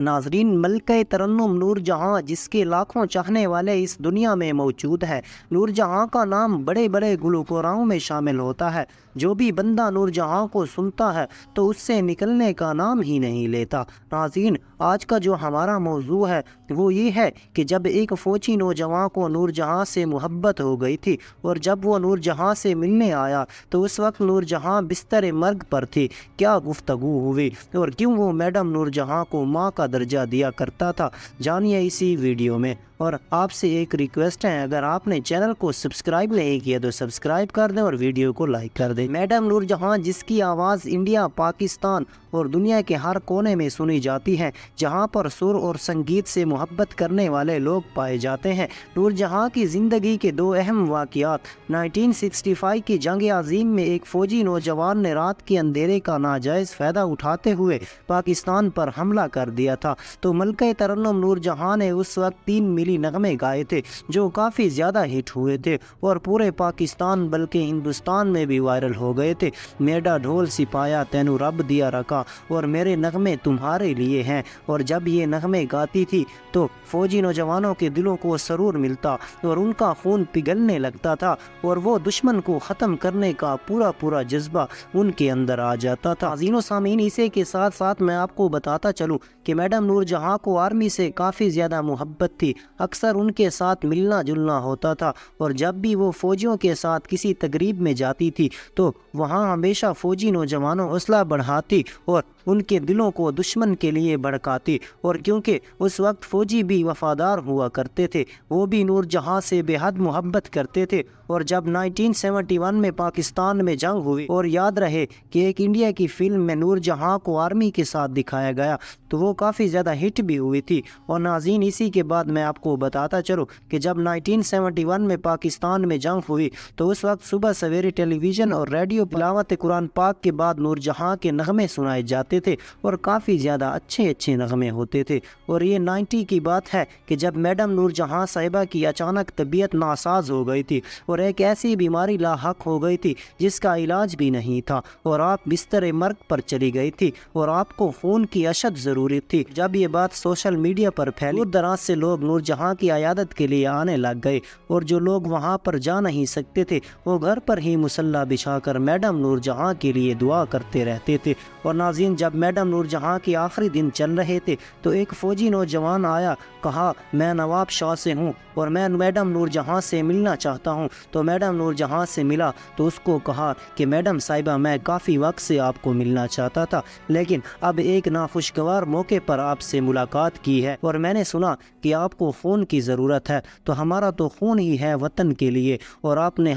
नाजरीन, मलके तरन्नुम नूर जहाँ जिसके लाखों चाहने वाले इस दुनिया में मौजूद है। नूर जहाँ का नाम बड़े बड़े गुलकारों में शामिल होता है। जो भी बंदा नूर जहाँ को सुनता है तो उससे निकलने का नाम ही नहीं लेता। नाज़रीन, आज का जो हमारा मौजू है वो ये है कि जब एक फ़ौजी नौजवान को नूर जहाँ से मोहब्बत हो गई थी और जब वो नूर जहाँ से मिलने आया तो उस वक्त नूर जहाँ बिस्तर मर्ग पर थी। क्या गुफ्तगू हुई और क्यों वो मैडम नूर जहाँ को माँ का दर्जा दिया करता था, जानिए इसी वीडियो में। और आपसे एक रिक्वेस्ट है, अगर आपने चैनल को सब्सक्राइब नहीं किया तो सब्सक्राइब कर दें और वीडियो को लाइक कर दें। मैडम नूर जहाँ जिसकी आवाज़ इंडिया, पाकिस्तान और दुनिया के हर कोने में सुनी जाती है, जहाँ पर सुर और संगीत से मोहब्बत करने वाले लोग पाए जाते हैं। नूर जहाँ की ज़िंदगी के दो अहम वाक़यात। 1965 की जंग अज़ीम में एक फ़ौजी नौजवान ने रात के अंधेरे का नाजायज़ फ़ायदा उठाते हुए पाकिस्तान पर हमला कर दिया था। तो मलके तरन्नुम नूर जहाँ ने उस वक्त 3 मिली नगमे गाए थे जो काफ़ी ज़्यादा हिट हुए थे और पूरे पाकिस्तान बल्कि हिंदुस्तान में भी वायरल हो गए थे। मेरा ढोल सिपाया तैनू रब दिया रखा और मेरे नगमे तुम्हारे लिए हैं। और जब ये नगमे गाती थी तो फ़ौजी नौजवानों के दिलों को सरूर मिलता और उनका खून पिघलने लगता था और वो दुश्मन को ख़त्म करने का पूरा जज्बा उनके अंदर आ जाता था। अज़ीज़ो सामीन, इसी के साथ साथ मैं आपको बताता चलूँ कि मैडम नूर जहाँ को आर्मी से काफ़ी ज़्यादा मोहब्बत थी। अक्सर उनके साथ मिलना जुलना होता था और जब भी वो फ़ौजियों के साथ किसी तकरीब में जाती थी तो वहाँ हमेशा फ़ौजी नौजवानों हौसला बढ़ाती और उनके दिलों को दुश्मन के लिए भड़काती। और क्योंकि उस वक्त फ़ौजी भी वफ़ादार हुआ करते थे, वो भी नूर जहाँ से बेहद मोहब्बत करते थे। और जब 1971 में पाकिस्तान में जंग हुई और याद रहे कि एक इंडिया की फ़िल्म में नूर जहाँ को आर्मी के साथ दिखाया गया तो वो काफ़ी ज़्यादा हिट भी हुई थी। और नाज़रीन, इसी के बाद मैं आपको बताता चलूँ कि जब 1971 में पाकिस्तान में जंग हुई तो उस वक्त सुबह सवेरे टेलीविज़न और रेडियो तिलावत कुरान पाक के बाद नूर जहाँ के नगमे सुनाए जाते थे और काफ़ी ज़्यादा अच्छे नगमे होते थे। और ये 90 की बात है कि जब मैडम नूर जहाँ साहिबा की अचानक तबीयत नासाज हो गई थी और एक ऐसी बीमारी लाहक हो गई थी जिसका इलाज भी नहीं था और आप बिस्तर मर्ग पर चली गई थी और आपको खून की अशद ज़रूरत थी। जब ये बात सोशल मीडिया पर फैली, दूर दराज से लोग नूर जहाँ की अयादत के लिए आने लग गए और जो लोग वहाँ पर जा नहीं सकते थे वो घर पर ही मुसल्ला बिछाकर मैडम नूर जहाँ के लिए दुआ करते रहते थे। और नाज़रीन, जब मैडम नूर जहाँ के आखिरी दिन चल रहे थे तो एक फ़ौजी नौजवान आया, कहा मैं नवाब शाह से हूँ और मैं मैडम नूर जहाँ से मिलना चाहता हूँ। तो मैडम नूर जहाँ से मिला तो उसको कहा कि मैडम साहिबा, मैं काफ़ी वक्त से आपको मिलना चाहता था लेकिन अब एक नाखुशगवार मौके पर आपसे मुलाकात की है और मैंने सुना कि आपको खून की ज़रूरत है। तो हमारा तो खून ही है वतन के लिए और आपने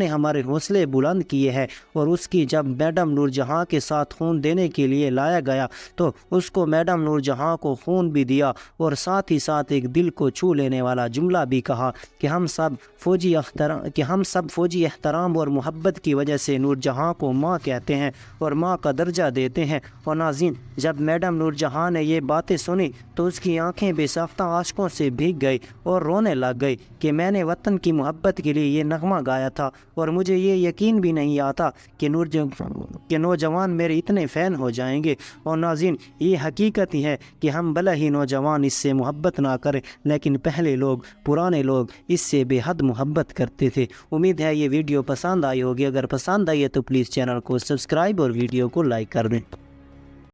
हमारे हौसले बुलंद किए हैं। और उसकी जब मैडम नूर जहाँ के साथ खून देने के लिए लाया गया तो उसको मैडम नूर जहाँ को खून भी दिया और साथ ही साथ एक दिल को छू लेने वाला जुमला भी कहा कि हम सब फ़ौजी एहतराम और मोहब्बत की वजह से नूर जहाँ को माँ कहते हैं और माँ का दर्जा देते हैं। और नाज़रीन, जब मैडम नूर जहाँ ने ये बातें सुनी तो उसकी आंखें बेसाख्ता आशकों से भीग गई और रोने लग गई कि मैंने वतन की मोहब्बत के लिए ये नगमा गाया था और मुझे ये यकीन भी नहीं आता कि नौजवान मेरे इतने फ़ैन हो जाएंगे। और नाज़रीन, ये हकीकत ही है कि हम भले ही नौजवान इससे मोहब्बत ना करें लेकिन पहले लोग, पुराने लोग इससे बेहद मोहब्बत करते थे। उम्मीद है ये वीडियो पसंद आई होगी। अगर पसंद आई है तो प्लीज़ चैनल को सब्सक्राइब और वीडियो को लाइक कर दें।